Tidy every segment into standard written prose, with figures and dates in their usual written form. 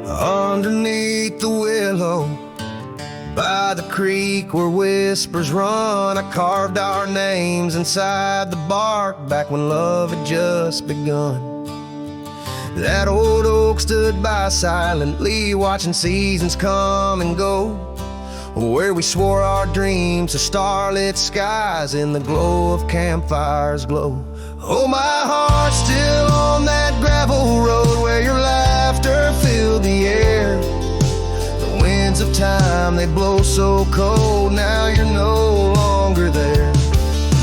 Underneath the willow, by the creek where whispers run, I carved our names inside the bark back when love had just begun. That old oak stood by silently, watching seasons come and go, where we swore our dreams to starlit skies in the glow of campfires glow. Oh, my heart's still on that gravel road where your laughter filled the air. The winds of time, they blow so cold, now you're no longer there.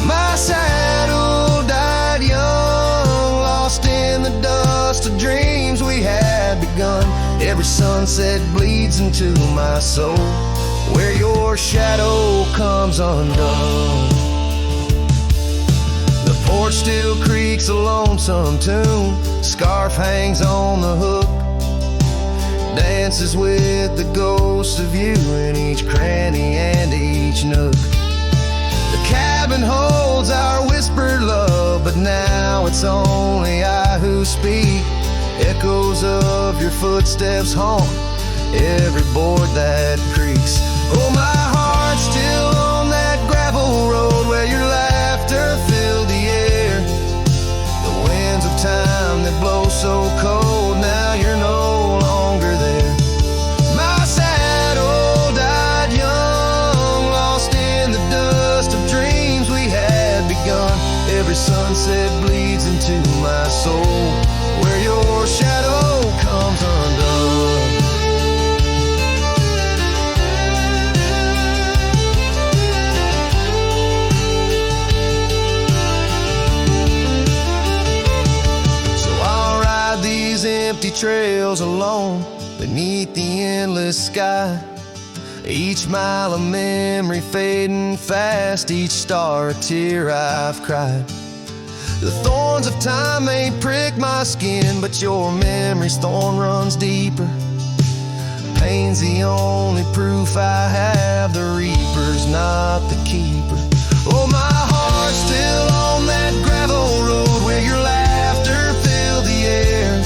My saddle died young, lost in the dust of dreams we had begun. Every sunset bleeds into my soul, where your shadow comes undone. The porch still creaks a lonesome tune, scarf hangs on the hook, dances with the ghost of you in each cranny and each nook. The cabin holds our whispered love, but now it's only I who speak. Echoes of your footsteps haunt every board that creaks. Oh, my heart's still on that gravel road where your laughter filled the air. The winds of time that blow so cold, now you're no longer there. My saddle died young, lost in the dust of dreams we had begun. Every sunset bleeds into my soul, where your shadow comes undone. Empty trails alone beneath the endless sky, each mile a memory fading fast, each star a tear I've cried. The thorns of time may prick my skin, but your memory's thorn runs deeper. Pain's the only proof I have, the reaper's not the keeper. Oh, my heart's still on that gravel road where your laughter filled the air.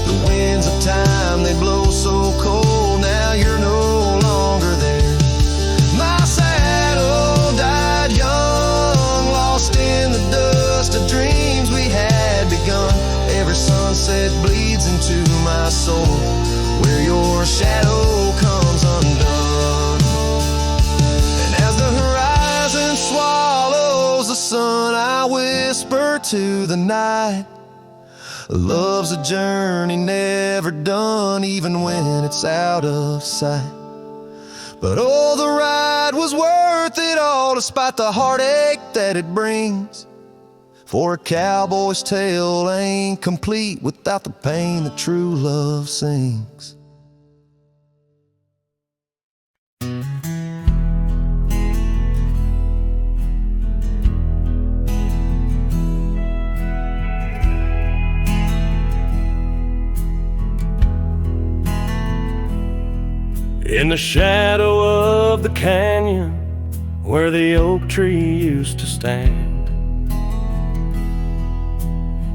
The winds of time, they blow so cold, now you're no longer there. My saddle died young, lost in the dust of dreams we had begun. Every sunset bleeds into my soul, where your shadow comes undone. And as the horizon swallows the sun, I whisper to the night, love's a journey never done, even when it's out of sight. But oh, the ride was worth it all, despite the heartache that it brings. For a cowboy's tale ain't complete without the pain that true love sings. In the shadow of the canyon where the oak tree used to stand,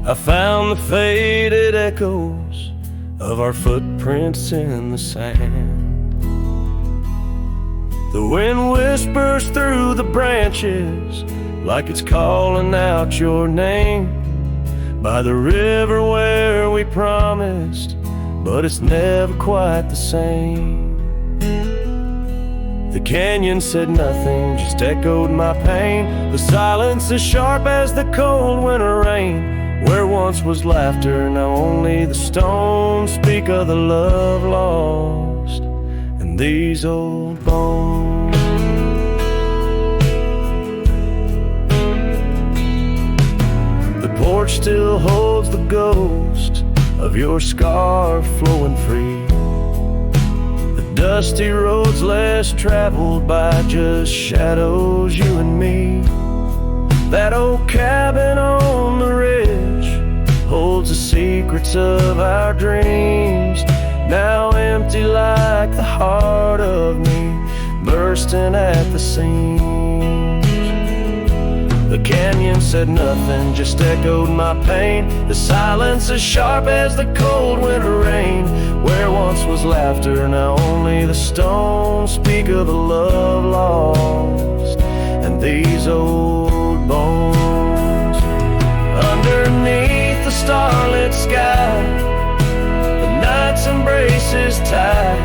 I found the faded echoes of our footprints in the sand. The wind whispers through the branches like it's calling out your name, by the river where we promised, but it's never quite the same. The canyon said nothing, just echoed my pain. The silence as sharp as the cold winter rain. Where once was laughter, now only the stones speak of the love lost in these old bones. The porch still holds the ghost of your scarf flowing free. Dusty roads less traveled by, just shadows, you and me. That old cabin on the ridge holds the secrets of our dreams, now empty like the heart of me, bursting at the seams. The canyon said nothing, just echoed my pain. The silence as sharp as the cold winter rain. Where once was laughter, now only the stones speak of the love lost and these old bones. Underneath the starlit sky, the night's embrace is tight.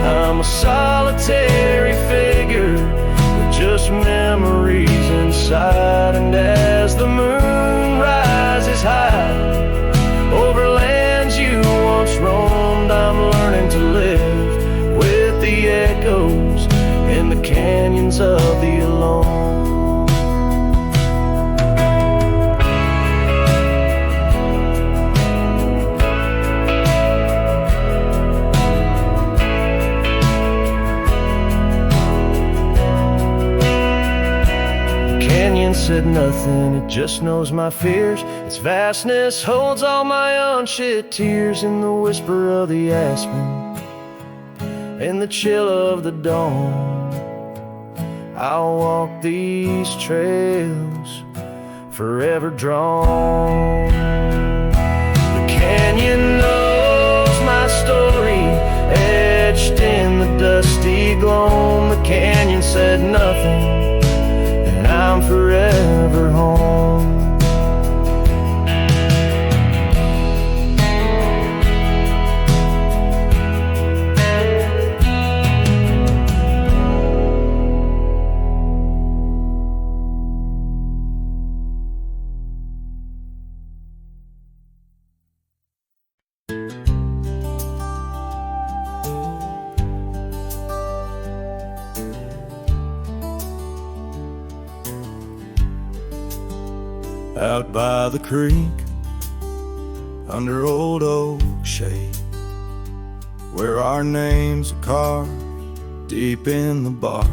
I'm a solitary figure with just memories inside. And as the moon rises high over lands you once roamed, I'm learning to live with the echoes in the canyons of the alone. Said nothing, it just knows my fears. Its vastness holds all my unshed tears. In the whisper of the aspen, in the chill of the dawn, I'll walk these trails forever drawn. The canyon knows my story, etched in the dusty gloam. The canyon said nothing, I'm forever home. Out by the creek, under old oak shade, where our names are carved deep in the bark.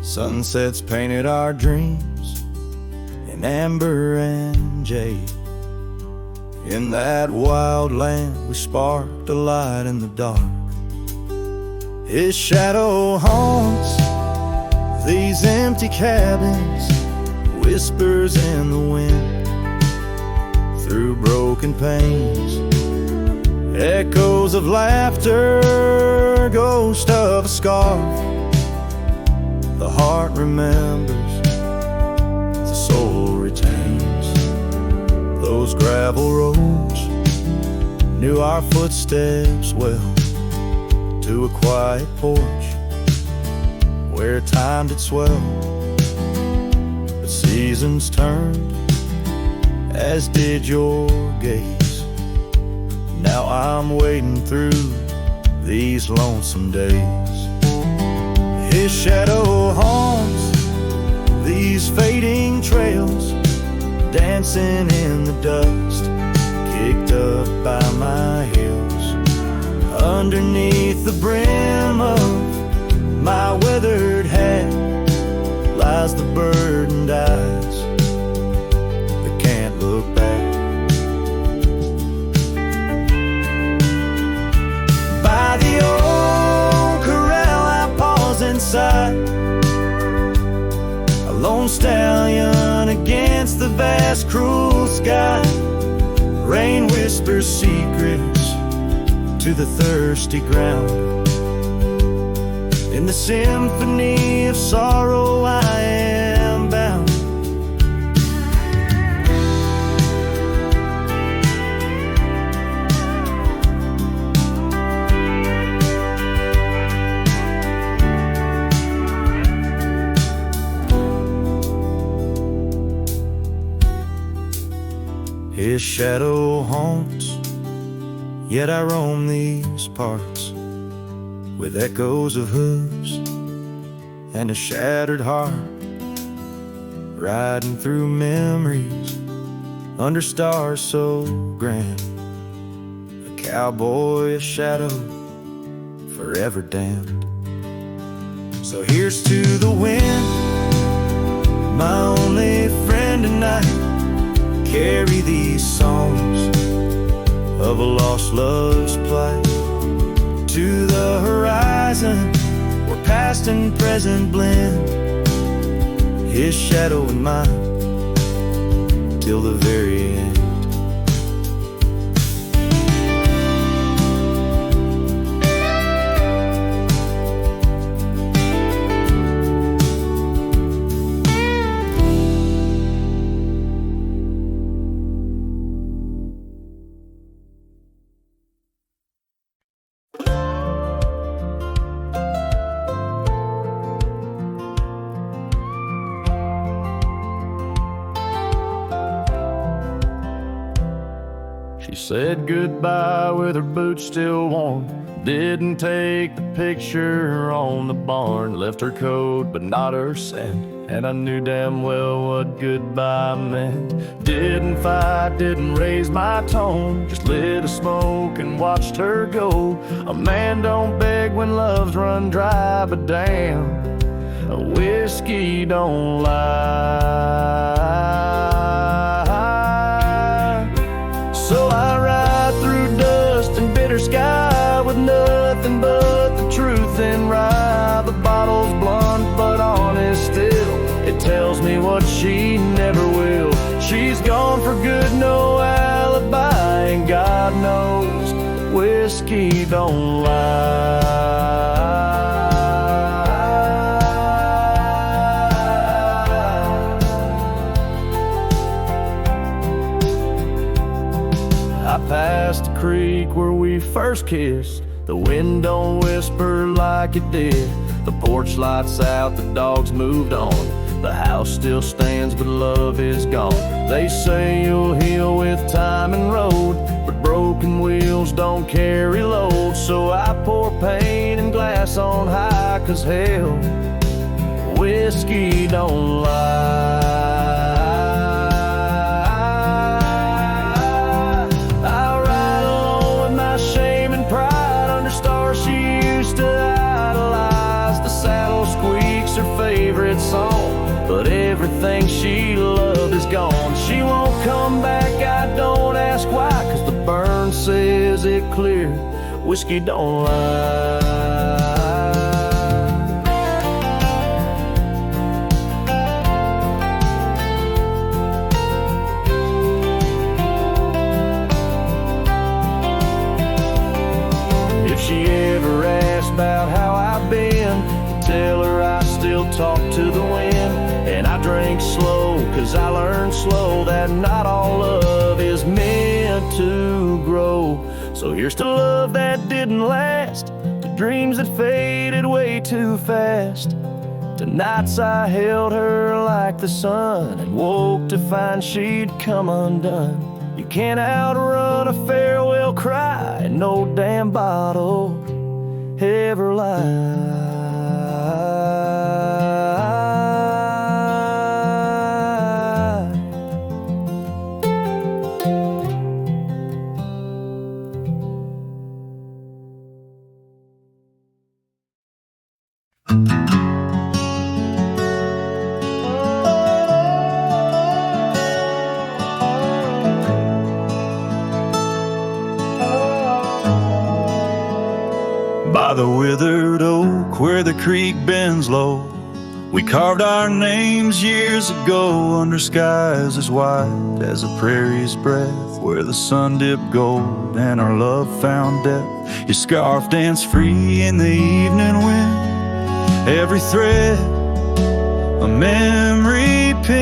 Sunsets painted our dreams in amber and jade. In that wild land we sparked a light in the dark. His shadow haunts these empty cabins, whispers in the wind, through broken panes, echoes of laughter, ghost of a scarf. The heart remembers, the soul retains. Those gravel roads knew our footsteps well, to a quiet porch where time did swell. Seasons turned, as did your gaze. Now I'm wading through these lonesome days. His shadow haunts these fading trails, dancing in the dust, kicked up by my heels. Underneath the brim of my weathered hat lies the burdened eyes that can't look back. By the old corral I pause inside, a lone stallion against the vast cruel sky. Rain whispers secrets to the thirsty ground. In the symphony of sorrow I am bound. His shadow haunts, yet I roam these parts, with echoes of hooves and a shattered heart, riding through memories under stars so grand. A cowboy, a shadow, forever damned. So here's to the wind, my only friend tonight. Carry these songs of a lost love's plight to the horizon, where past and present blend his shadow and mine, till the very end. She said goodbye with her boots still warm. Didn't take the picture on the barn. Left her coat but not her scent, and I knew damn well what goodbye meant. Didn't fight, didn't raise my tone, just lit a smoke and watched her go. A man don't beg when love's run dry, but damn, a whiskey don't lie. So I ride through dust and bitter sky with nothing but the truth in rye. The bottle's blunt but honest still, it tells me what she never will. She's gone for good, no alibi, and God knows whiskey don't lie. Past the creek where we first kissed, the wind don't whisper like it did. The porch lights out, the dogs moved on. The house still stands, but love is gone. They say you'll heal with time and road, but broken wheels don't carry load. So I pour pain and glass on high, 'cause hell, whiskey don't lie. Her favorite song, but everything she loved is gone. She won't come back, I don't ask why, 'cause the burn says it clear, whiskey don't lie. If she ever asks about how I've been, tell her I still talk to the wind. And I drink slow, 'cause I learned slow that not all love is meant to grow. So here's to love that didn't last, to dreams that faded way too fast, to nights I held her like the sun and woke to find she'd come undone. You can't outrun a farewell cry, and no damn bottle ever lies. By the withered oak where the creek bends low, we carved our names years ago under skies as wide as a prairie's breath, where the sun dipped gold and our love found depth. Your scarf danced free in the evening wind, every thread a memory pinned.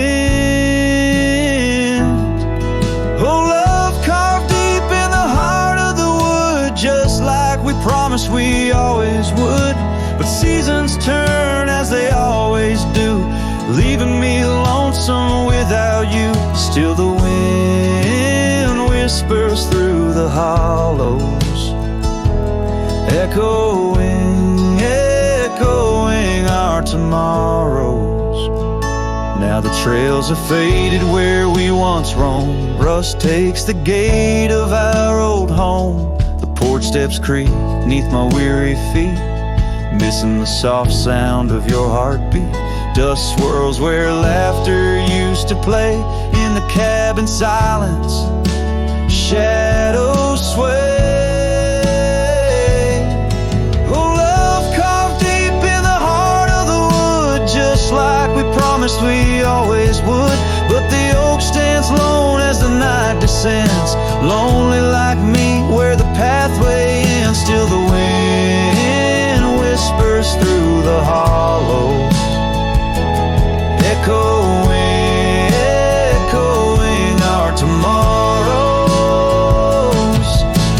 Oh, love carved deep in the heart of the wood, just like we promised we always would. But seasons turn as they always do, leaving me lonesome without you. Still the wind whispers through the hollows, echoing our tomorrows. Now the trails have faded where we once roamed. Rust takes the gate of our old home. The porch steps creak beneath my weary feet, missing the soft sound of your heartbeat. Dust swirls where laughter used to play. In the cabin silence, shadows sway. Oh, love carved deep in the heart of the wood, just like we promised promised we always would. But the oak stands lone as the night descends, lonely like me where the pathway ends. Still the wind whispers through the hollows, echoing, echoing our tomorrows.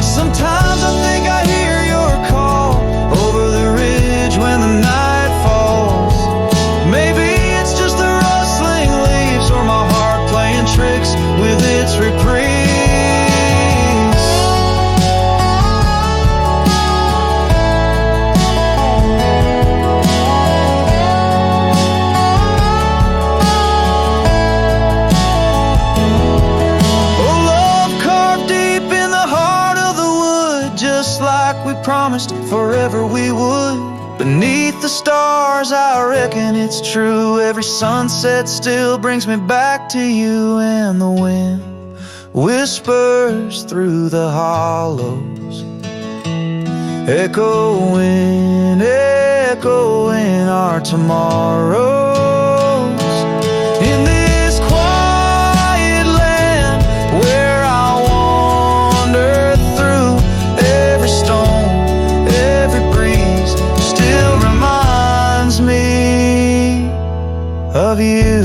Sometimes I think I hear your call over the ridge when the night falls. Maybe it's just the rustling leaves or my heart playing tricks with its reprise. Promised forever we would. Beneath the stars, I reckon it's true. Every sunset still brings me back to you. And the wind whispers through the hollows, echoing, echoing our tomorrows. In this quiet land where I wander through, every stone, me of you.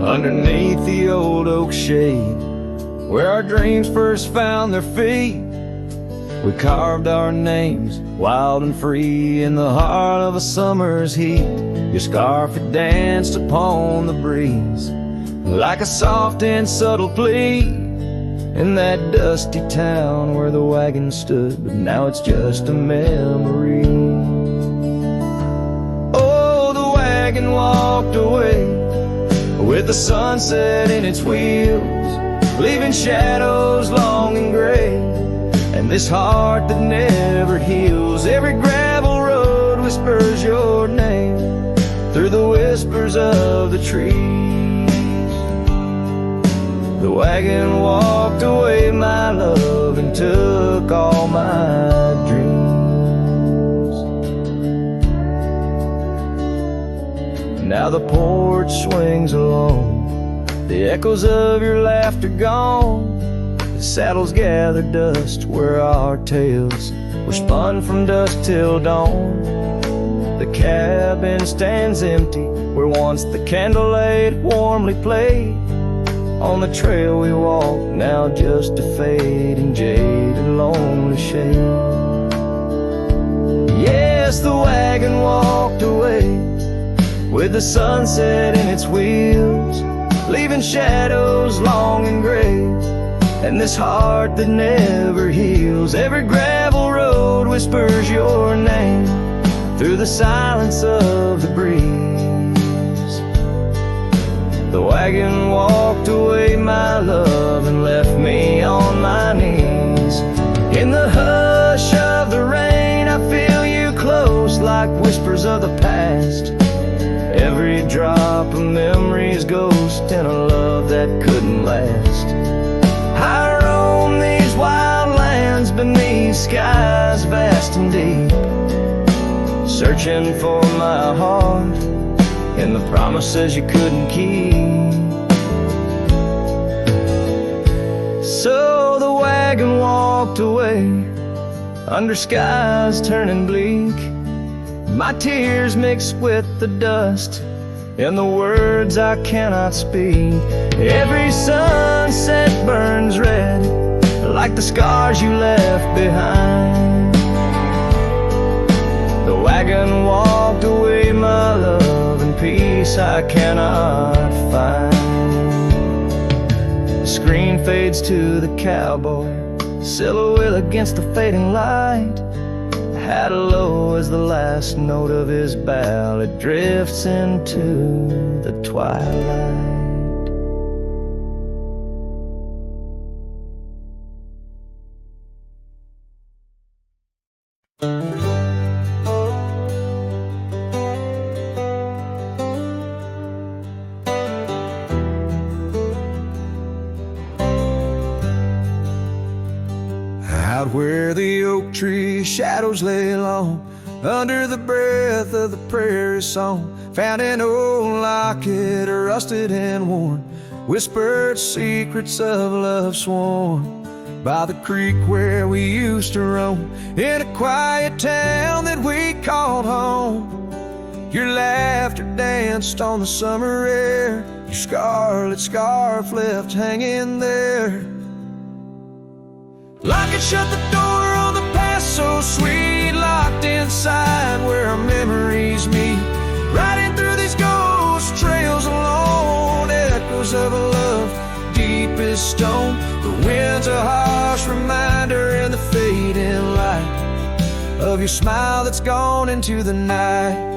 Underneath the old oak shade, where our dreams first found their feet, we carved our names, wild and free, in the heart of a summer's heat. Your scarf had danced upon the breeze, like a soft and subtle plea, in that dusty town where the wagon stood, but now it's just a memory. Oh, the wagon walked away with the sunset in its wheels, leaving shadows long and gray, and this heart that never heals. Every gravel road whispers your name through the whispers of the trees. The wagon walked away, my love, and took all my dreams. Now the porch swings alone, the echoes of your laughter gone. The saddles gather dust where our tales were spun from dusk till dawn. The cabin stands empty where once the candlelight warmly played. On the trail we walk, now just a fading, jaded, lonely shade. Yes, the wagon walked away with the sunset in its wheels, leaving shadows long and gray, and this heart that never heals. Every gravel road whispers your name through the silence of the breeze. The wagon walked away, my love, and left me on my knees. In the hush of the rain, I feel you close like whispers of the past. Every drop of memory's ghost in a love that couldn't last. I roam these wild lands beneath skies vast and deep, searching for my heart in the promises you couldn't keep. So the wagon walked away under skies turning bleak. My tears mixed with the dust and the words I cannot speak. Every sunset burns red like the scars you left behind. The wagon walked away, my love, and peace I cannot find. The screen fades to the cowboy, silhouette against the fading light. at a low as the last note of his ballad drifts into the twilight. Out where the oak tree shadows lay long, under the breath of the prairie song, found an old locket, rusted and worn, whispered secrets of love sworn. By the creek where we used to roam, in a quiet town that we called home, your laughter danced on the summer air, your scarlet scarf left hanging there. Locket shut the door on the past so sweet, locked inside where our memories meet, riding through these ghost trails alone, echoes of a love deep as stone. The wind's a harsh reminder in the fading light of your smile that's gone into the night.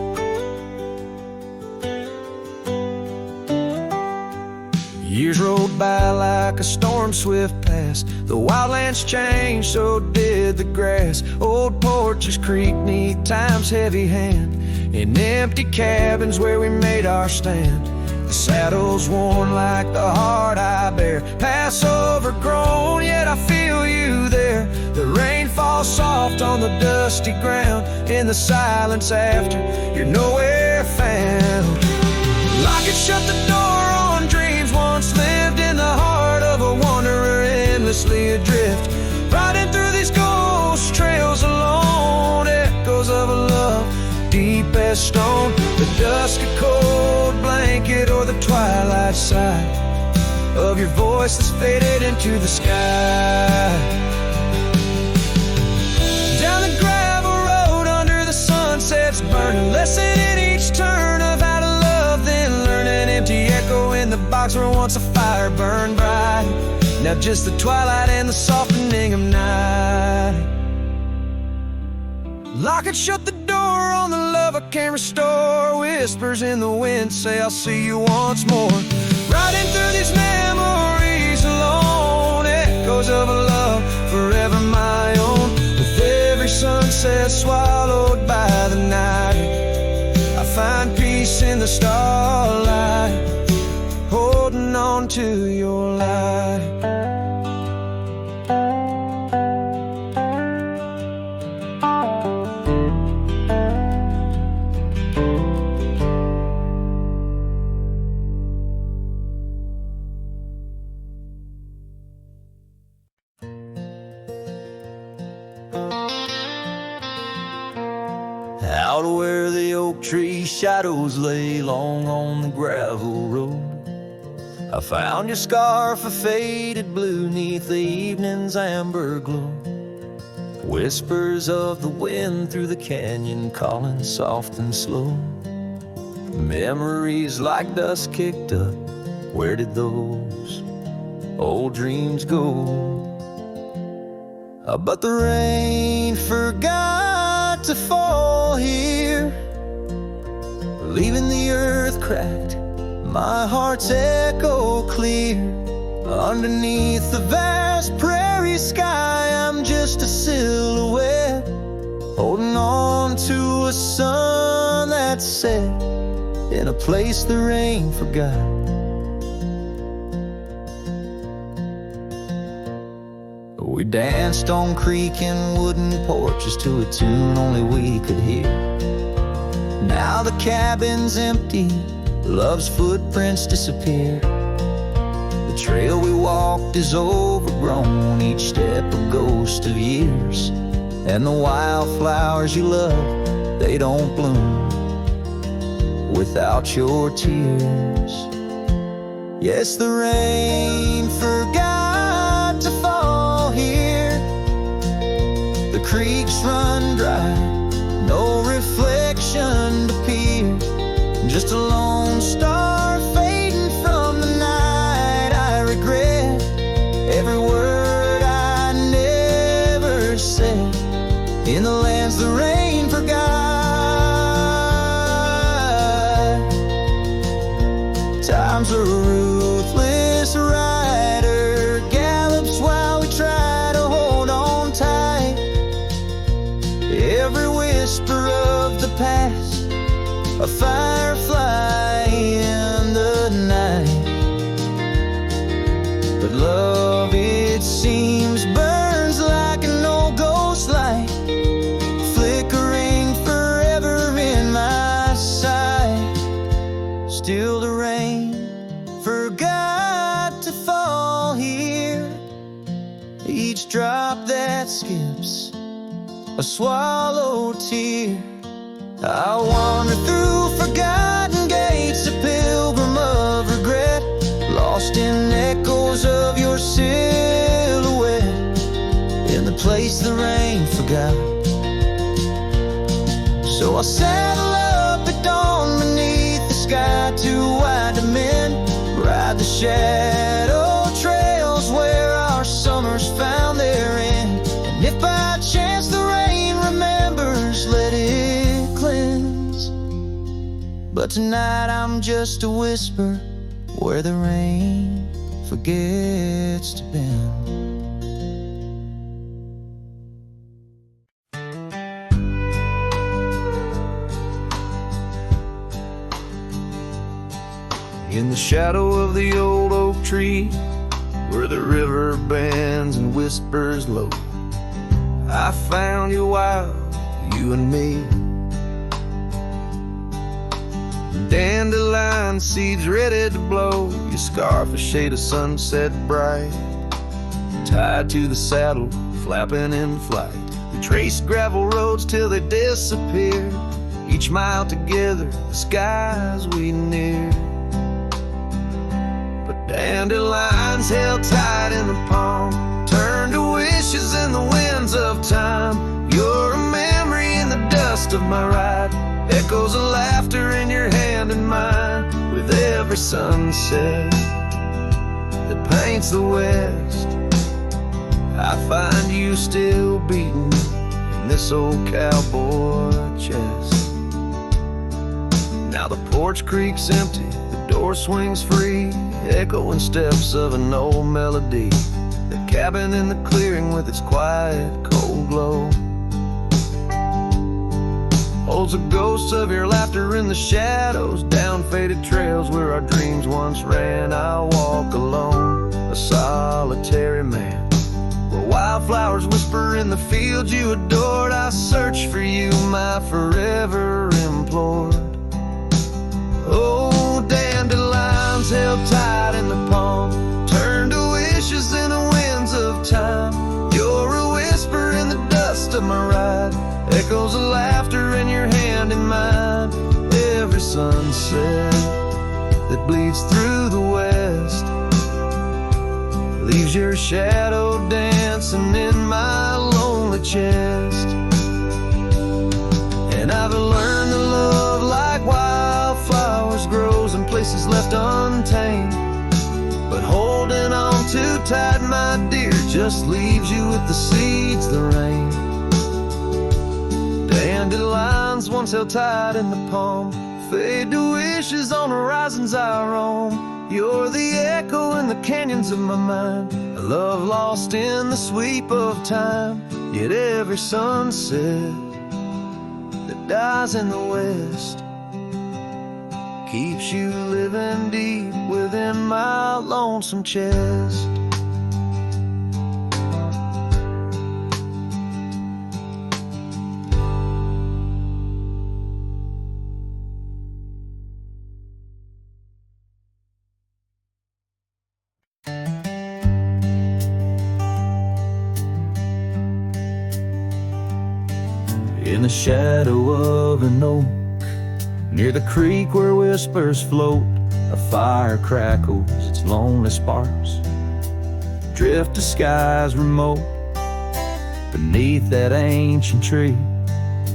Years rolled by like a storm swift past, the wildlands changed, so did the grass. Old porches creak neath time's heavy hand, in empty cabins where we made our stand. The saddle's worn like the heart I bear, past overgrown, yet I feel you there. The rain falls soft on the dusty ground, in the silence after you're nowhere found. Locket shut the door on dreams once lived in the heart of a wanderer endlessly adrift, riding through these ghost trails alone, echoes of a love deep as stone. The dusk a cold blanket or the twilight sigh of your voice that's faded into the sky. Down the gravel road under the sunsets burning, lesson in each turn of how to love, then learn. An empty echo in the box where once a fire burned bright, now just the twilight and the softening of night. Locket shut the door on the love I can't restore, whispers in the wind say I'll see you once more. Riding through these memories alone, echoes of a love forever my own. With every sunset swallowed by the night, I find peace in the starlight, holding on to your light. Out where the oak tree shadows lay long on the gravel road, I found your scarf, a faded blue neath the evening's amber glow. Whispers of the wind through the canyon calling soft and slow. Memories like dust kicked up, where did those old dreams go? But the rain forgot to fall here, leaving the earth cracked, my heart's echo clear. Underneath the vast prairie sky, I'm just a silhouette, holding on to a sun that set in a place the rain forgot. We danced on creek and wooden porches to a tune only we could hear. Now the cabin's empty, love's footprints disappear. The trail we walked is overgrown, each step a ghost of years. And the wildflowers you love, they don't bloom without your tears. Yes, the rain forgot to fall here. The creeks run dry, no reflection to peer. Just a lone star fading from the night. I regret every word I never said. In the lands the rain firefly in the night. But love, it seems, burns like an old ghost light, flickering forever in my sight. Still the rain forgot to fall here, each drop that skips a swallowed tear. I wander through forgotten gates, a pilgrim of regret, lost in echoes of your silhouette, in the place the rain forgot. So I'll saddle up at dawn beneath the sky, too wide to mend, ride the shadow trails where our summers found their end. And if by chance the rain remembers, let it cleanse. But tonight I'm just a whisper where the rain forgets to bend. In the shadow of the old oak tree, where the river bends and whispers low, I found you wild, you and me. Dandelion seeds ready to blow, your scarf a shade of sunset bright, tied to the saddle, flapping in flight. We traced gravel roads till they disappeared, each mile together, the skies we neared. But dandelions held tight in the palm, turned to wishes in the winds of time. You're a memory in the dust of my ride, echoes of laughter in your hand and mine. With every sunset that paints the west, I find you still beating in this old cowboy chest. Now the porch creak's empty, the door swings free, echoing steps of an old melody. The cabin in the clearing with its quiet, cold glow holds a ghost of your laughter in the shadows, down faded trails where our dreams once ran. I'll walk alone, a solitary man, where wildflowers whisper in the fields you adored. I search for you, my forever implored. Oh, dandelions held tight in the palm, turned to wishes in the winds of time. You're a whisper in the dust of my ride, echoes of laughter in your hand in mine. Every sunset that bleeds through the west leaves your shadow dancing in my lonely chest. And I've learned to love like wildflowers grows in places left untamed, but holding on too tight, my dear, just leaves you with the seeds, the rain. Dandelions once held tight in the palm, fade to wishes on horizons I roam. You're the echo in the canyons of my mind, a love lost in the sweep of time. Yet every sunset that dies in the west keeps you living deep within my lonesome chest. In the shadow of an oak, near the creek where whispers float, a fire crackles its lonely sparks, drift to skies remote. Beneath that ancient tree,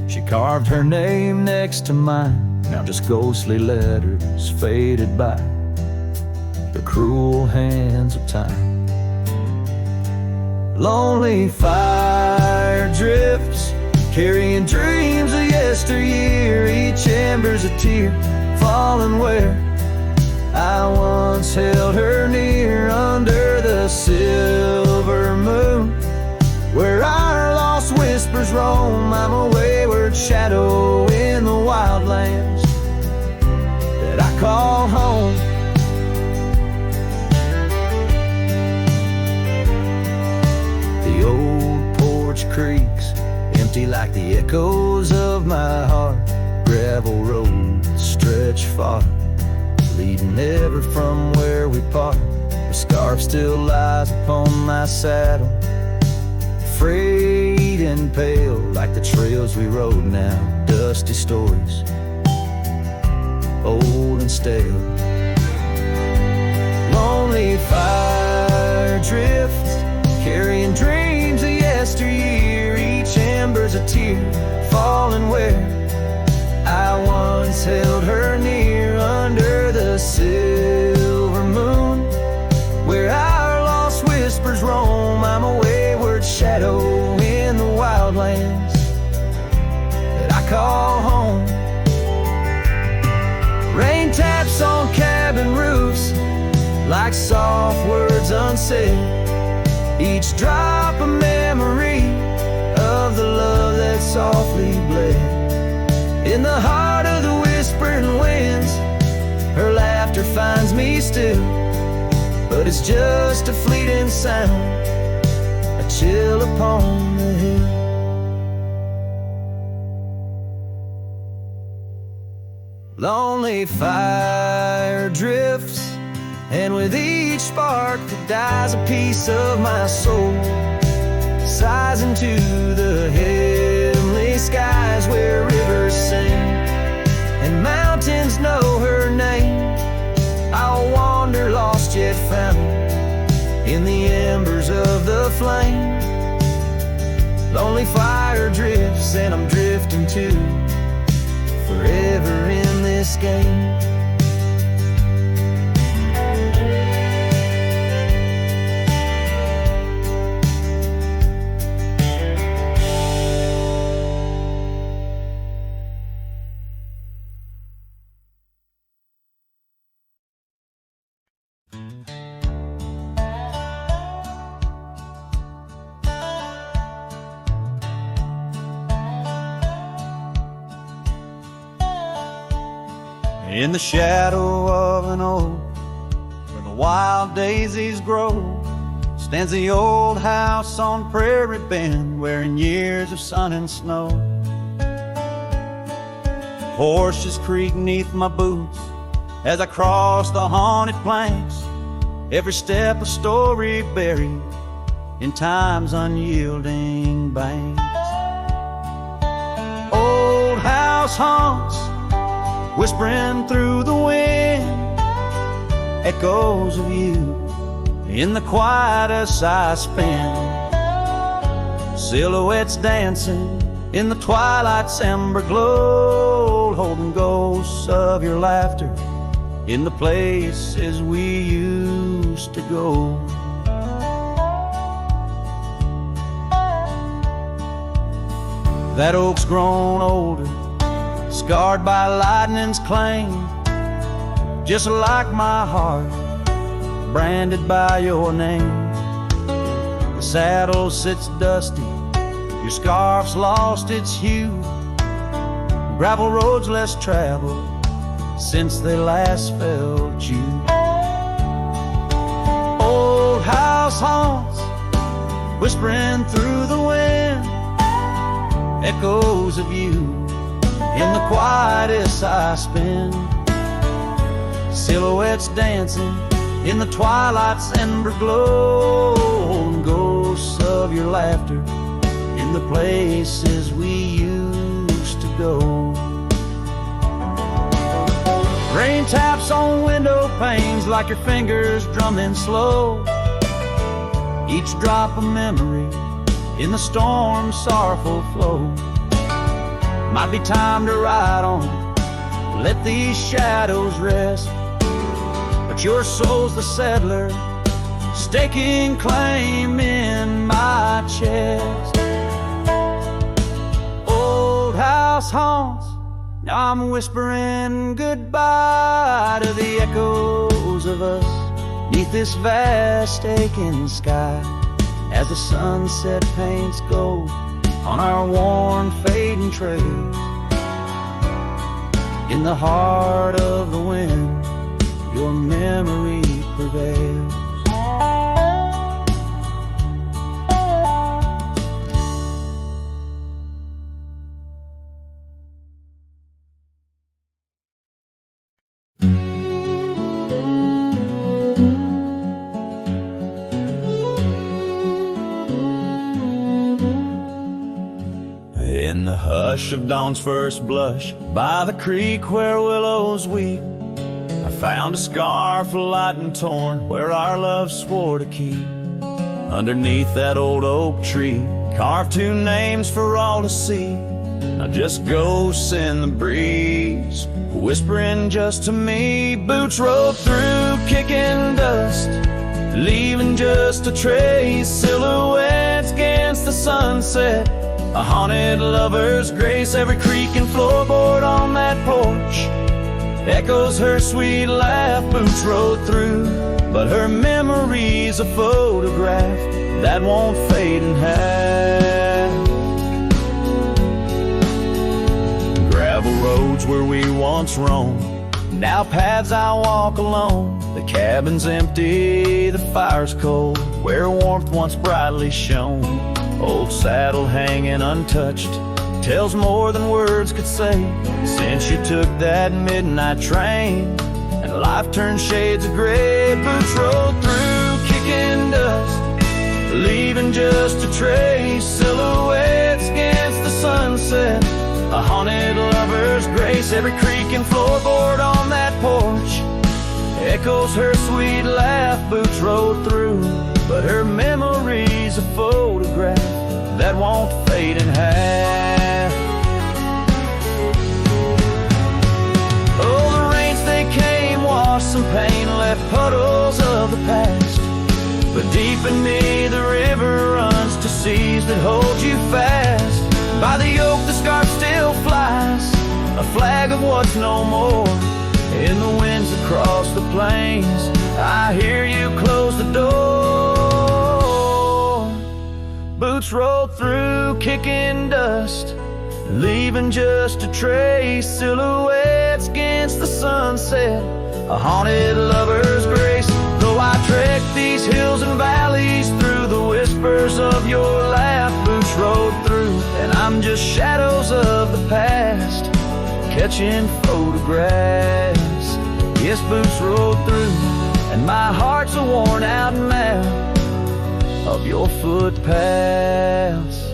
she carved her name next to mine, now just ghostly letters faded by the cruel hands of time. Lonely fire drifts, carrying dreams of yesteryear, each ember's a tear falling where I once held her near. Under the silver moon, where our lost whispers roam, I'm a wayward shadow in the wildlands, call home. The old porch creaks, empty like the echoes of my heart. Gravel roads stretch far, leading ever from where we part. The scarf still lies upon my saddle, frayed and pale like the trails we rode now. Dusty stories, old and stale. Lonely fire drifts, carrying dreams of yesteryear. Each ember's a tear falling where I once held her near. Under the silver moon, where our lost whispers roam, I'm a wayward shadow in the wildlands that I call home. Rain taps on cabin roofs like soft words unsaid, each drop a memory of the love that softly bled. In the heart of the whispering winds, her laughter finds me still, but it's just a fleeting sound, a chill upon the hill. Lonely fire drifts, and with each spark that dies, a piece of my soul sighs into the heavenly skies, where rivers sing and mountains know her name. I'll wander lost yet found in the embers of the flame. Lonely fire drifts, and I'm drifting too, forever in this game. In the shadow of an oak, where the wild daisies grow, stands the old house on Prairie Bend, wearing years of sun and snow. Horses creak neath my boots as I cross the haunted planks, every step a story buried in time's unyielding banks. Old house haunts, whispering through the wind, echoes of you in the quiet as I spend. Silhouettes dancing in the twilight's ember glow, holding ghosts of your laughter in the places we used to go. That oak's grown older, scarred by lightning's claim, just like my heart, branded by your name. The saddle sits dusty, your scarf's lost its hue, gravel roads less traveled since they last felt you. Old house haunts, whispering through the wind, echoes of you in the quietest I spend. Silhouettes dancing in the twilight's ember glow, and ghosts of your laughter in the places we used to go. Rain taps on window panes like your fingers drumming slow, each drop a memory in the storm's sorrowful flow. Might be time to ride on, let these shadows rest, but your soul's the settler, staking claim in my chest. Old house haunts, now I'm whispering goodbye to the echoes of us neath this vast aching sky, as the sunset paints gold on our worn fading trails. In the heart of the wind, your memory prevails. In the hush of dawn's first blush, by the creek where willows weep, I found a scarf light and torn where our love swore to keep. Underneath that old oak tree, carved two names for all to see. Now just ghosts in the breeze, whispering just to me. Boots rolled through, kicking dust, leaving just a trace. Silhouettes against the sunset, a haunted lover's grace. Every creak and floorboard on that porch echoes her sweet laugh. Boots rode through, but her memory's a photograph that won't fade in half. Gravel roads where we once roamed, now paths I walk alone. The cabin's empty, the fire's cold, where warmth once brightly shone. Old saddle hanging untouched tells more than words could say. Since you took that midnight train and life turned shades of gray. Boots rolled through, kicking dust, leaving just a trace. Silhouettes against the sunset, a haunted lover's grace. Every creak and floorboard on that porch echoes her sweet laugh. Boots rode through, but her memory's a photograph that won't fade in half. Oh, the rains they came, washed some pain, left puddles of the past. But deep in me the river runs to seas that hold you fast. By the oak the scarf still flies, a flag of what's no more. In the winds across the plains, I hear you close the door. Boots rolled through, kicking dust, leaving just a trace. Silhouettes against the sunset, a haunted lover's grace. Though I trek these hills and valleys through the whispers of your laugh, boots rode through, and I'm just shadows of the past, catching photographs. Yes, boots rode through, and my heart's a worn out map of your footpaths.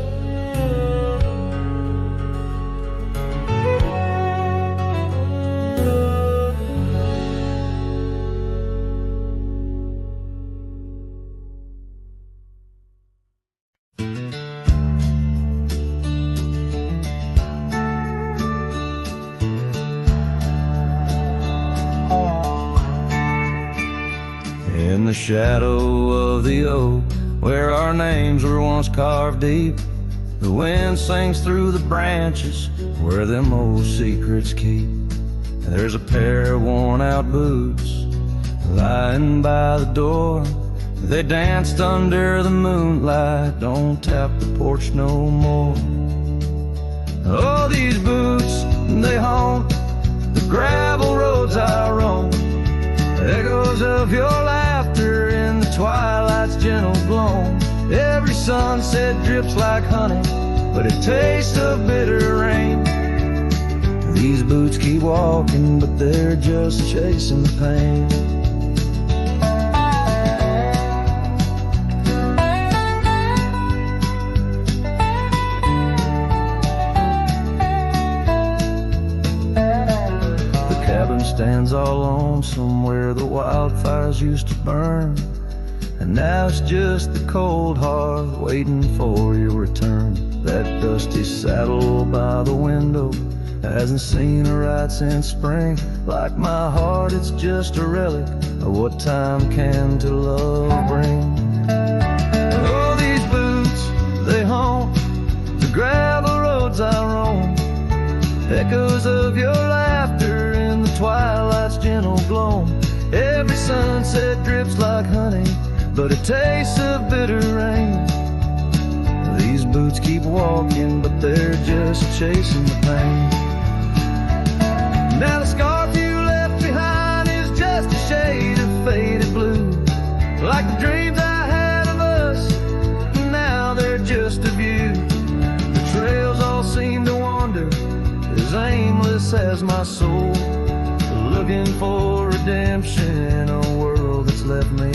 In the shadow of the oak, where our names were once carved deep, the wind sings through the branches where them old secrets keep. There's a pair of worn out boots lying by the door. They danced under the moonlight, don't tap the porch no more. Oh, these boots, they haunt the gravel roads I roam. Echoes of your laughter in the twilight's gentle gloam. Every sunset drips like honey, but it tastes of bitter rain. These boots keep walking, but they're just chasing the pain. Stands all lonesome where the wildfires used to burn, and now it's just the cold hearth waiting for your return. That dusty saddle by the window hasn't seen a ride since spring. Like my heart, it's just a relic of what time can to love bring. Oh, these boots, they haunt the gravel roads I roam. Echoes of your laughter in the twilight's gentle gloam. Every sunset drips like honey, but it tastes of bitter rain. These boots keep walking, but they're just chasing the pain. And Now the scarf you left behind is just a shade of faded blue. Like the dreams I had of us, now they're just a view. The trails all seem to wander, as aimless as my soul, looking for redemption in a world that's left me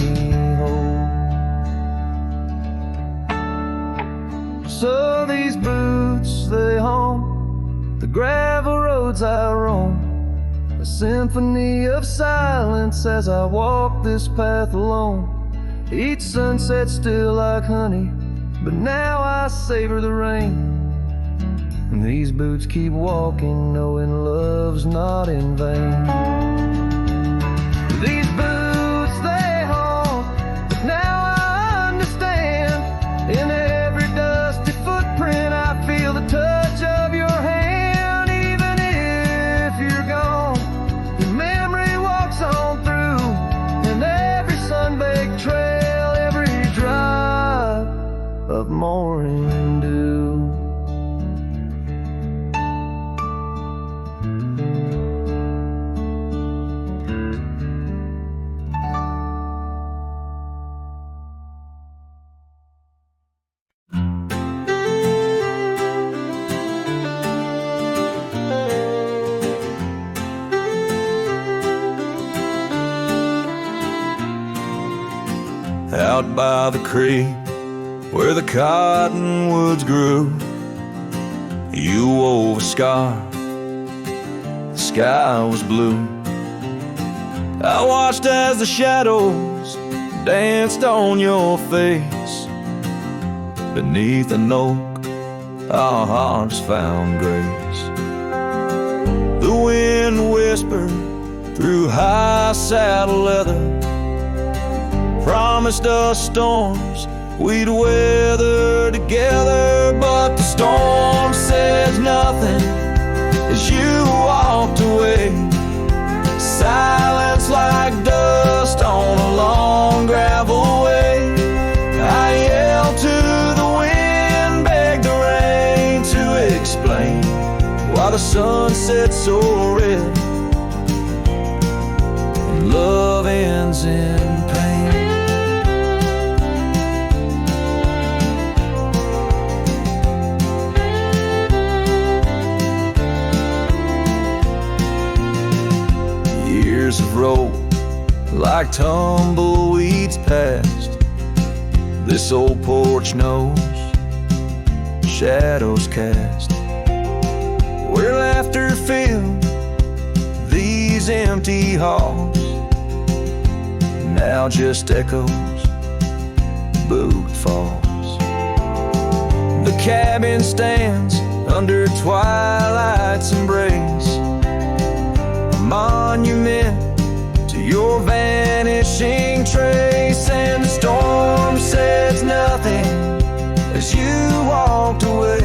whole. So these boots, they haunt the gravel roads I roam, a symphony of silence as I walk this path alone. Each sunset's still like honey, but now I savor the rain. And these boots keep walking, knowing love's not in vain. These boots, they haunt, but now I understand. In every dusty footprint I feel the touch of your hand. Even if you're gone, your memory walks on through, and every sun-baked trail, every drop of morning dew. Out by the creek where the cottonwoods grew, you wove a scarf, the sky was blue. I watched as the shadows danced on your face. Beneath an oak, our hearts found grace. The wind whispered through high saddle leather, promised us storms we'd weather together. But the storm says nothing as you walked away. Silence like dust on a long gravel way. I yelled to the wind, begged the rain to explain why the sun sets so red and love ends in pain. Years have rolled like tumbleweeds past. This old porch knows shadows cast, where laughter filled these empty halls. Now just echoes, boot falls. The cabin stands under twilight's embrace, a monument to your vanishing trace. And the storm says nothing as you walked away.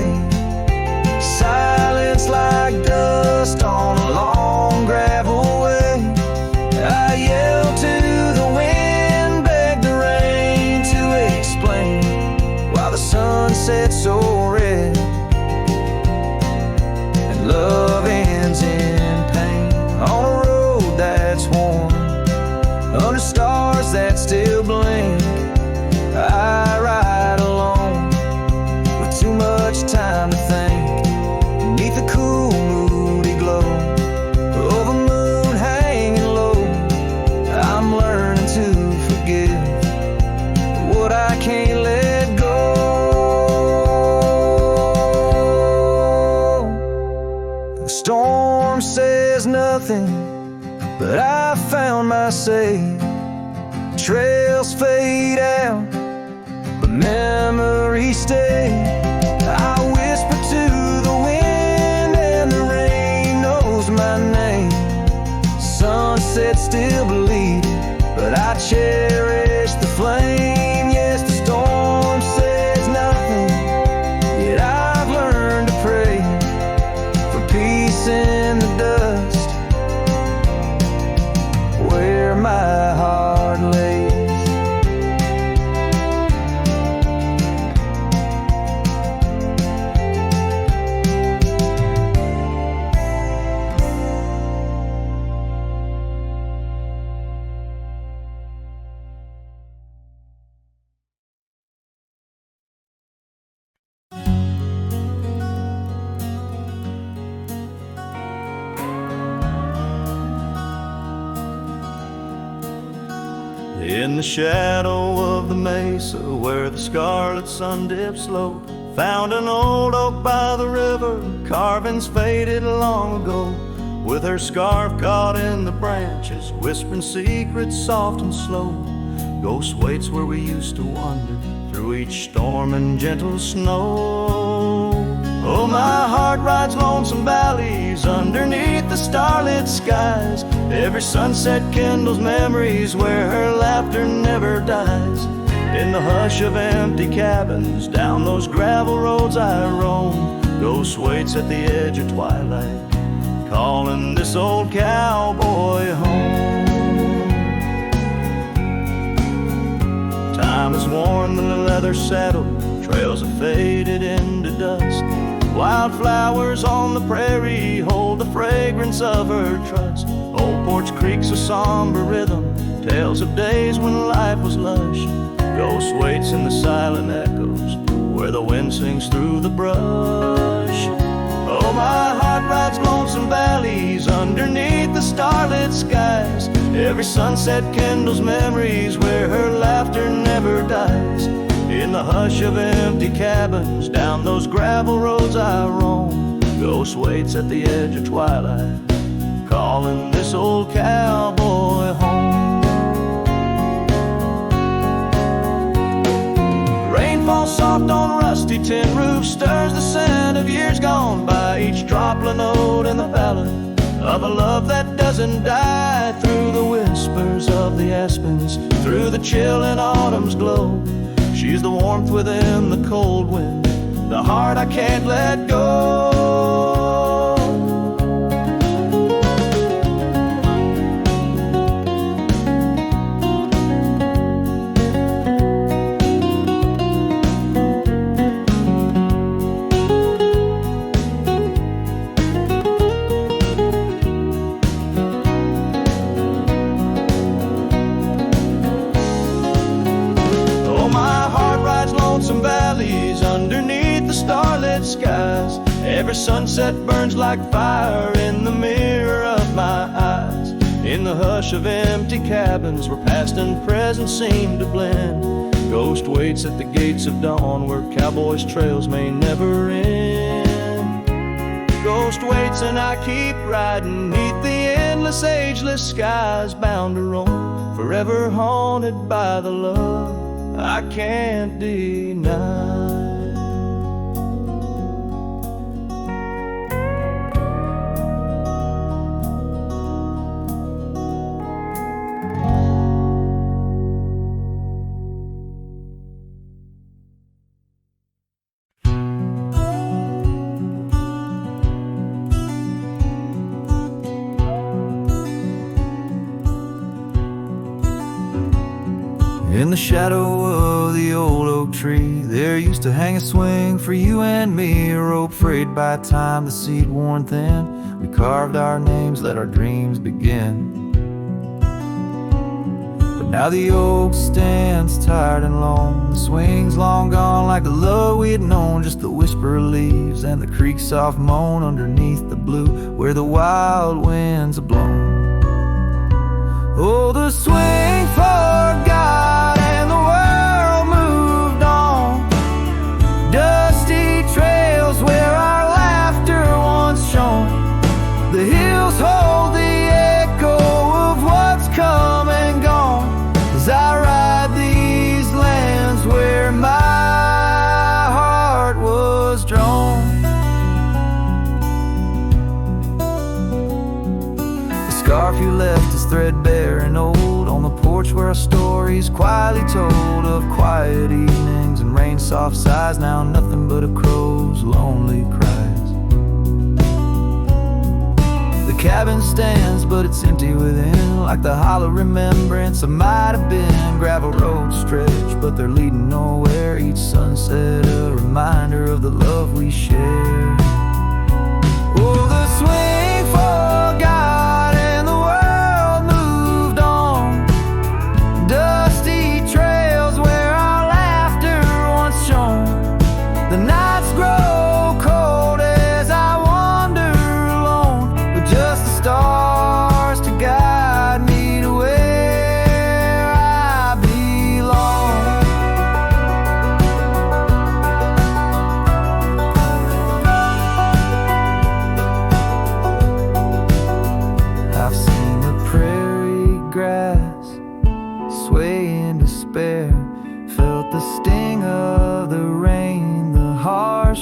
Silence like dust on a long gravel way. I yelled to the wind, begged the rain to explain why the sun sets so red and love ends in pain. On a road that's worn, under stars that still blink, I ride alone with too much time to think. Beneath the cool, moody glow of a moon hanging low, I'm learning to forgive what I can't let go. The storm says nothing, but I found my say. Trails fade out, but memories stay. I whisper to the wind, and the rain knows my name. Sunset still bleeding, but I cherish the flame. Yes, the storm says nothing, yet I've learned to pray for peace in the dust where my heart lays. In the shadow of the mesa where the scarlet sun dips low, found an old oak by the river, carvings faded long ago. With her scarf caught in the branches, whispering secrets soft and slow. Ghost waits where we used to wander through each storm and gentle snow. Oh, my heart rides lonesome valleys underneath the starlit skies. Every sunset kindles memories where her laughter never dies. In the hush of empty cabins, down those gravel roads I roam. Ghost waits at the edge of twilight, calling this old cowboy home. Time has worn the leather saddle, trails have faded into dust. Wildflowers on the prairie hold the fragrance of her trust. Old Porch Creek's a somber rhythm, tales of days when life was lush. Ghost waits in the silent echoes where the wind sings through the brush. Oh, my heart rides lonesome valleys underneath the starlit skies. Every sunset kindles memories where her laughter never dies. In the hush of empty cabins, down those gravel roads I roam. Ghost waits at the edge of twilight, calling this old cowboy home. Rain falls soft on rusty tin roofs, stirs the scent of years gone by. Each droplet note in the ballad of a love that doesn't die. Through the whispers of the aspens, through the chill in autumn's glow, she's the warmth within the cold wind, the heart I can't let go. Lonesome valleys underneath the starlit skies. Every sunset burns like fire in the mirror of my eyes. In the hush of empty cabins where past and present seem to blend, Ghost waits at the gates of dawn where cowboys' trails may never end. Ghost waits and I keep riding neath the endless ageless skies, bound to roam, forever haunted by the love I can't deny. In the shadow of the old oak tree, there used to hang a swing for you and me, a rope frayed by time, the seed worn thin. We carved our names, let our dreams begin. But now the oak stands tired and lone, the swing's long gone like the love we had known. Just the whisper of leaves and the creek's soft moan underneath the blue where the wild winds are blown. Oh, the swing forgot and the world moved on. Dusty trails where our laughter once shone. The hills hold the echo of what's come and gone, as I ride these lands where my heart was drawn. The scarf you left is threadbare and old on the porch where our stories quietly told of quiet evenings and rain soft sighs. Now nothing but a crow's lonely cries. The cabin stands but it's empty within, like the hollow remembrance of might have been. Gravel roads stretch but they're leading nowhere, each sunset a reminder of the love we share. Oh, the swing forgot and the world moved on. Dusty trails where our laughter once shone. The nights grow cold as I wander alone, with just the stars to guide me to where I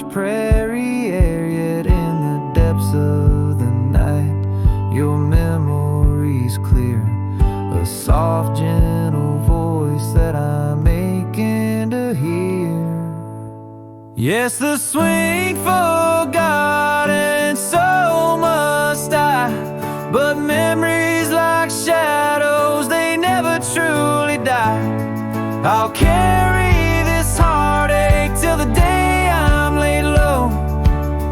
lush prairie air, yet in the depths of the night your memory's clear, a soft gentle voice that I'm aching to hear. Yes, the swing forgot and so must I, but memories like shadows, they never truly die. I'll carry this heartache till the day I'm laid low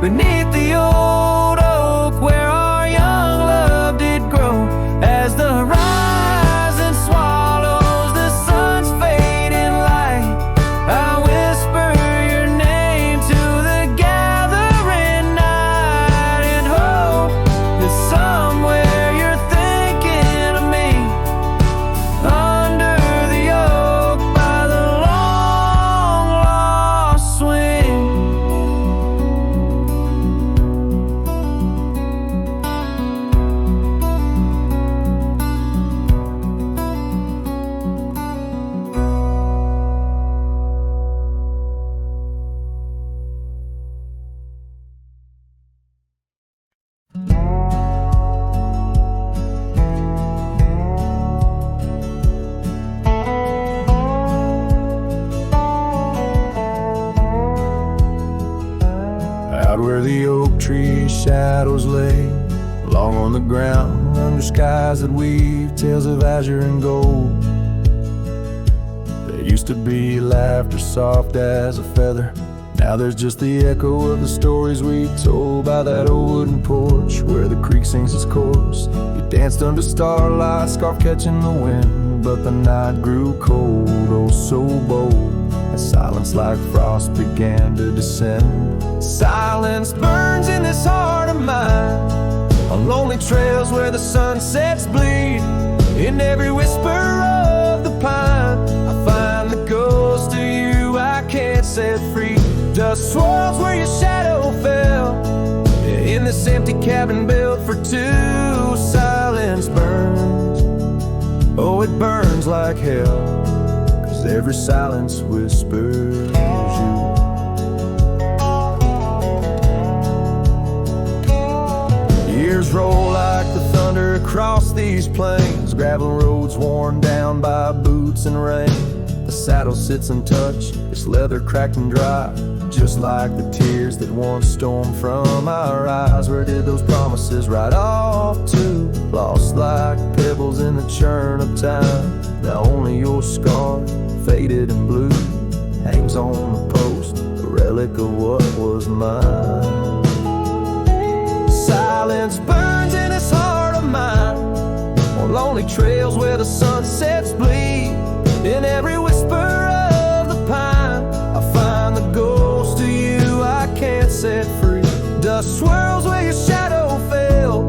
beneath the old oak where our young love did grow. As the horizon swallows the sun's fading light, I whisper your name to the gathering night and hope that somewhere you're thinking of me under the oak by the long lost swing. Out where the oak tree shadows lay, long on the ground, under skies that weave tales of azure and gold. There used to be laughter soft as a feather. Now there's just the echo of the stories we told by that old wooden porch where the creek sings its chorus. You danced under starlight, scarf catching the wind, but the night grew cold, oh so bold, as silence like frost began to descend. Silence burns in this heart of mine, on lonely trails where the sunsets bleed. In every whisper of the pine, I find the ghost of you I can't set free. Dust swirls where your shadow fell, in this empty cabin built for two. Silence burns, oh it burns like hell, 'cause every silence whispers you. Years roll like the thunder across these plains, gravel roads worn down by boots and rain. The saddle sits untouched, its leather cracked and dry, just like the tears that once stormed from our eyes. Where did those promises ride off to? Lost like pebbles in the churn of time. Now only your scar, faded and blue, hangs on the post, a relic of what was mine. Silence burns in this heart of mine, on lonely trails where the sunsets bleed. In every whisper of the pine, I find the ghost of you I can't set free. Dust swirls where your shadow fell,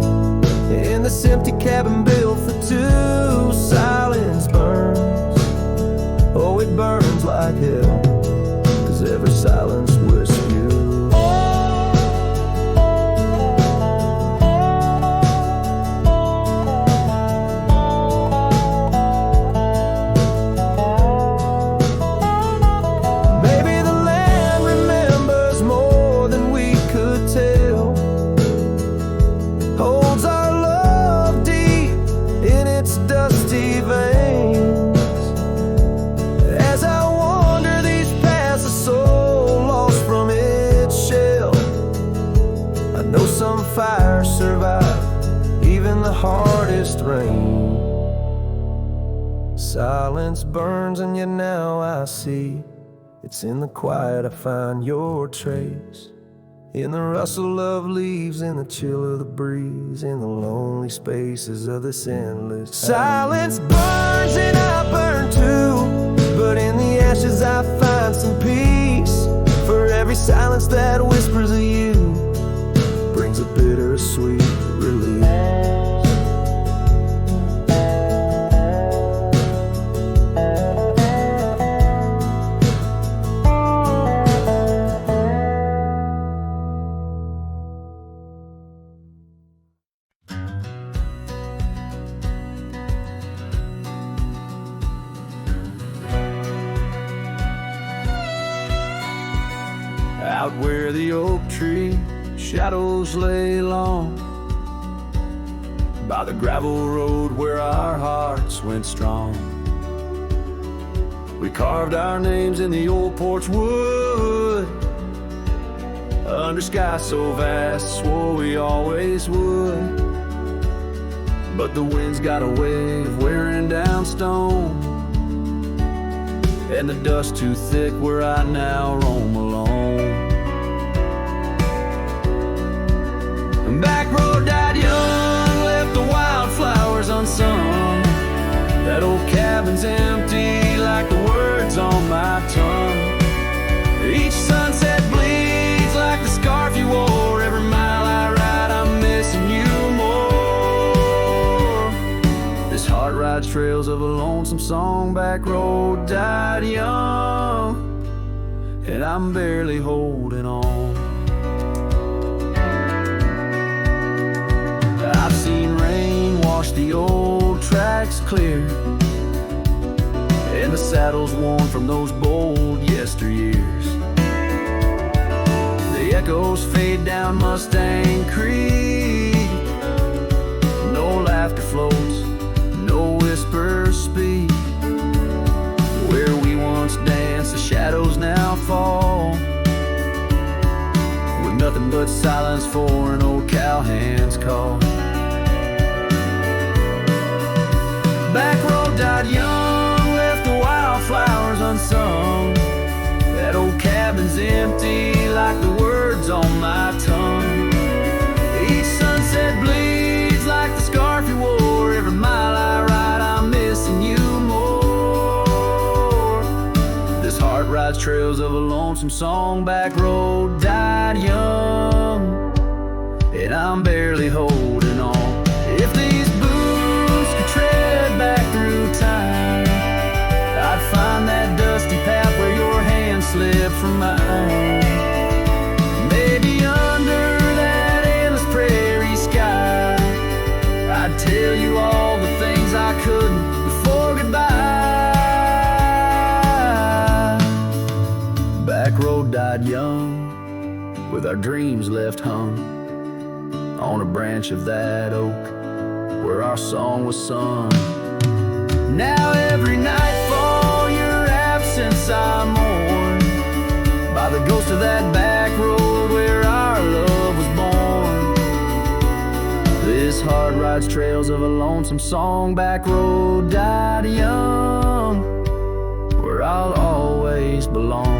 in this empty cabin built for two. Silence burns, oh it burns like hell, 'cause every silence whispers you. Fire survive even the hardest rain. Silence burns and yet now I see, it's in the quiet I find your trace. In the rustle of leaves, in the chill of the breeze, in the lonely spaces of this endless silence burns and I burn too, but in the ashes I find some peace. For every silence that whispers of you brings a bittersweet release. Out where the oak tree shadows lay long, by the gravel road where our hearts went strong. We carved our names in the old porch wood, under sky so vast, swore we always would. But the wind's got a way of wearing down stone, and the dust too thick where I now roam alone. Back road died young, left the wildflowers unsung. That old cabin's empty like the words on my tongue. Each sunset bleeds like the scarf you wore. Every mile I ride, I'm missing you more. This heart rides trails of a lonesome song. Back road died young, and I'm barely holding on. I've seen rain wash the old tracks clear, and the saddles worn from those bold yesteryears. The echoes fade down Mustang Creek. No laughter floats, no whispers speak. Where we once danced, the shadows now fall, with nothing but silence for an old cowhand's call. Back road died young, left the wildflowers unsung. That old cabin's empty like the words on my tongue. Each sunset bleeds like the scarf you wore. Every mile I ride, I'm missing you more. This heart rides trails of a lonesome song. Back road died young, and I'm barely holding on. If these boots could tread back through time, I'd find that dusty path where your hand slipped from mine. Maybe under that endless prairie sky, I'd tell you all the things I couldn't before goodbye. Back road died young, with our dreams left hung on a branch of that oak where our song was sung. Now every nightfall your absence I mourn, by the ghost of that back road where our love was born. This heart rides trails of a lonesome song. Back road died young, where I'll always belong.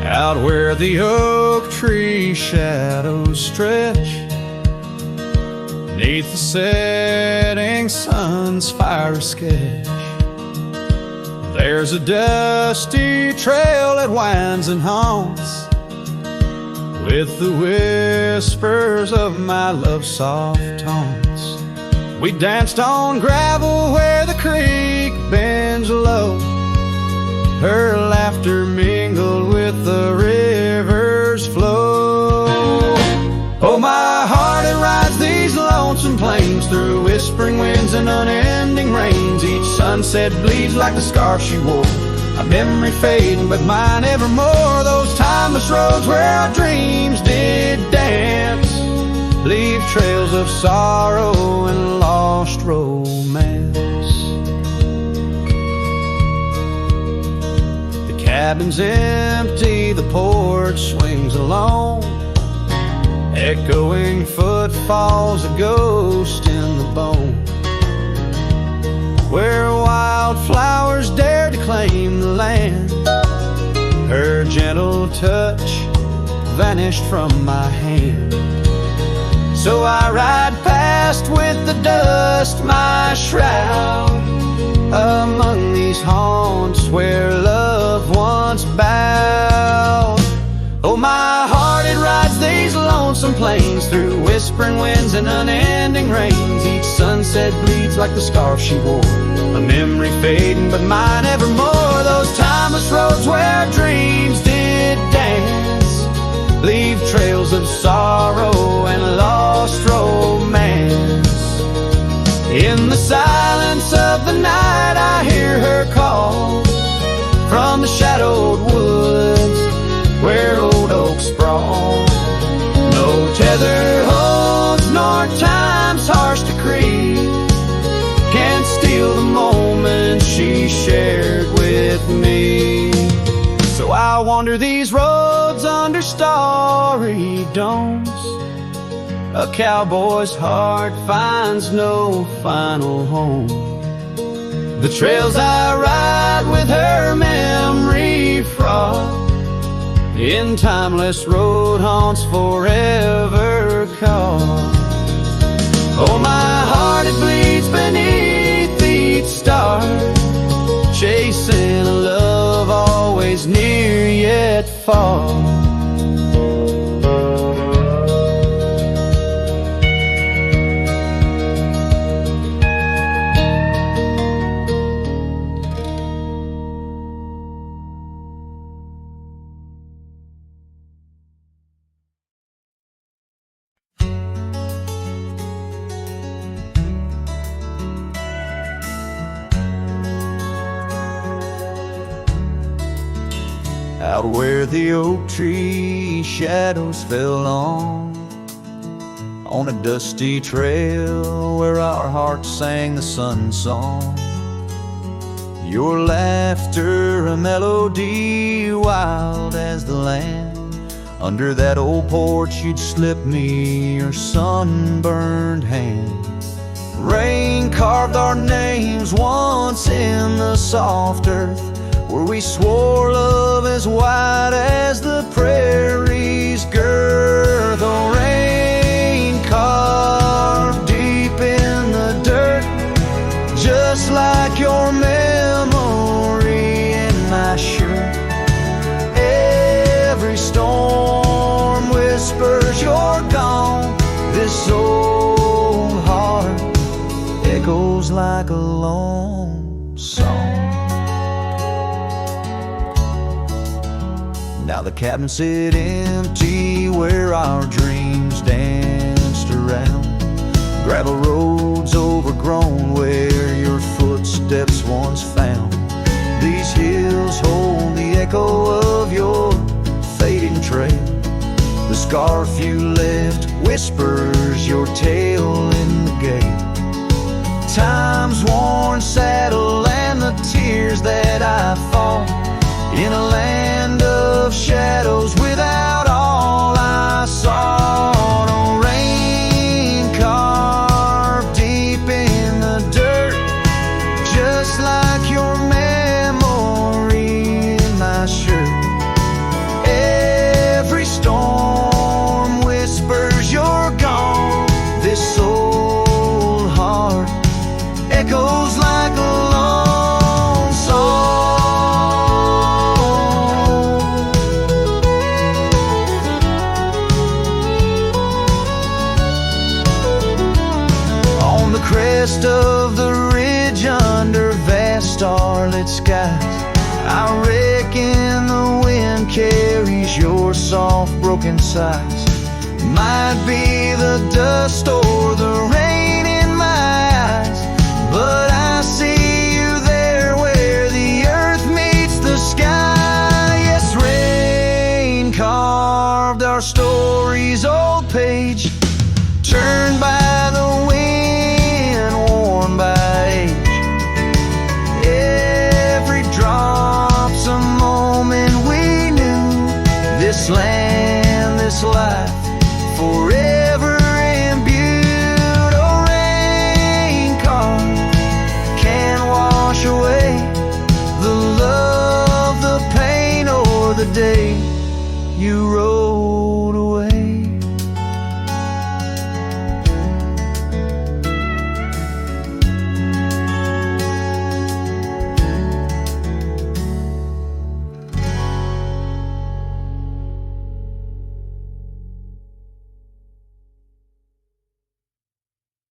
Out where the oak tree shadows stretch, neath the setting sun's fire sketch, there's a dusty trail that winds and haunts with the whispers of my love's soft taunts. We danced on gravel where the creek bends low, her laughter mingled with the river's flow. Oh, my heart, it rides these lonesome plains through whispering winds and unending rains. Each sunset bleeds like the scarf she wore, a memory fading, but mine evermore. Those timeless roads where our dreams did dance leave trails of sorrow and lost romance. Cabin's empty, the porch swings alone, echoing footfalls, a ghost in the bone. Where wildflowers dared to claim the land, her gentle touch vanished from my hand. So I ride past with the dust, my shroud, among these haunts where love once bowed. Oh, my heart, it rides these lonesome rolling plains, through whispering winds and unending rains. Each sunset bleeds like the scarf she wore, a memory fading but mine evermore. Those timeless roads where dreams did dance leave trails of sorrow and lost romance. In the silence of the night I hear her call from the shadowed woods where old oaks sprawl. No tether holds nor time's harsh decree can steal the moment she shared with me. So I wander these roads under starry domes. A cowboy's heart finds no final home. The trails I ride with her memory fraught, in timeless road haunts forever caught. Oh, my heart, it bleeds beneath each star, chasing a love always near yet far. Out where the oak tree shadows fell on a dusty trail where our hearts sang the sun song. Your laughter a melody wild as the land. Under that old porch you'd slip me your sunburned hand. Rain carved our names once in the soft earth, where we swore love as wide as the prairie's girth. Oh, rain carved deep in the dirt, just like your memory in my shirt. Every storm whispers you're gone. This old heart echoes like a lone song. Now the cabin sit empty where our dreams danced around. Gravel roads overgrown where your footsteps once found. These hills hold the echo of your fading trail. The scarf you left whispers your tale in the gate. Time's worn saddle and the tears that I fought in a land of shadows without all I sought. Oh, rain carved deep in the dirt, just like your memory in my shirt. Every storm whispers you're gone. This old heart echoes like a lone song. Crest of the ridge under vast starlit skies, I reckon the wind carries your soft broken sighs. Might be the dust or the rain in my eyes, but I see you there where the earth meets the sky. Yes, rain carved our story's old page, turned by the wind, worn by age. Every drop's a moment we knew. This land, this life, forever